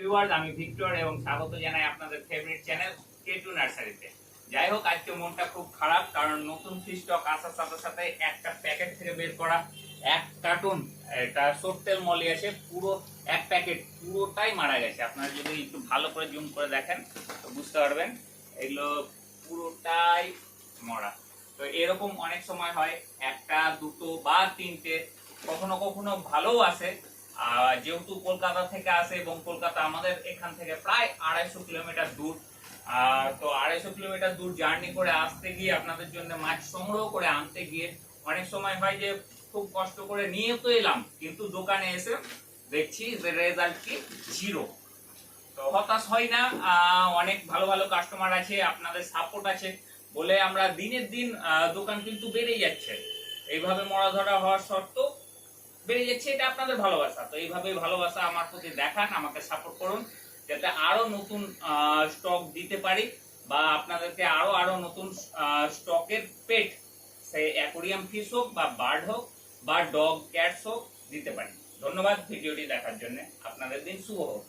Viewers, আমি Victor এবং স্বাগত জানাই আপনাদের ফেভারিট চ্যানেল K2 নার্সারিতে। যাই হোক, আজকে মনটা খুব খারাপ, কারণ নতুন ফিশ স্টক আসার সাথে সাথে একটা প্যাকেট থেকে বের করা এক কার্টুন এটা সোট্টেল মলি আছে, পুরো এক প্যাকেট পুরোটাই মারা গেছে। আপনারা যদি একটু ভালো করে জুম করে দেখেন তো বুঝতে পারবেন এগুলো পুরোটাই মরা। তো এরকম অনেক সময় হয়, একটা দুটো বা তিনটে, কখনো কখনো ভালোও আসে। যেহেতু কলকাতা থেকে আসে এবং কলকাতা আমাদের এখান থেকে প্রায় 250 কিলোমিটার দূর, তো 250 কিলোমিটার দূর জার্নি করে আসতে গিয়ে আপনাদের জন্য মাছ সংগ্রহ করে আনতে গিয়ে অনেক সময় হয় যে খুব কষ্ট করে নিয়ে তো এলাম, কিন্তু দোকানে এসে দেখছি যে রেজাল্ট কি জিরো। তো হতাশ হয় না, অনেক ভালো ভালো কাস্টমার আছে, আপনাদের সাপোর্ট আছে বলে আমরা দিনের দিন দোকান কিন্তু বেড়ে যাচ্ছে। এইভাবে মরা ধরা হওয়ার সত্ত্বেও বেড়ে যাচ্ছে, এটা আপনাদের ভালোবাসা। তো এইভাবে ভালোবাসা আমার প্রতি দেখান, আমাকে সাপোর্ট করুন, যাতে আরো নতুন স্টক দিতে পারি বা আপনাদেরকে আরো নতুন স্টকের পেট, সে অ্যাকোরিয়াম ফিশ হোক বা বার্ড হোক বা ডগ ক্যাটস হোক দিতে পারি। ধন্যবাদ ভিডিওটি দেখার জন্য, আপনাদের দিন শুভ হোক।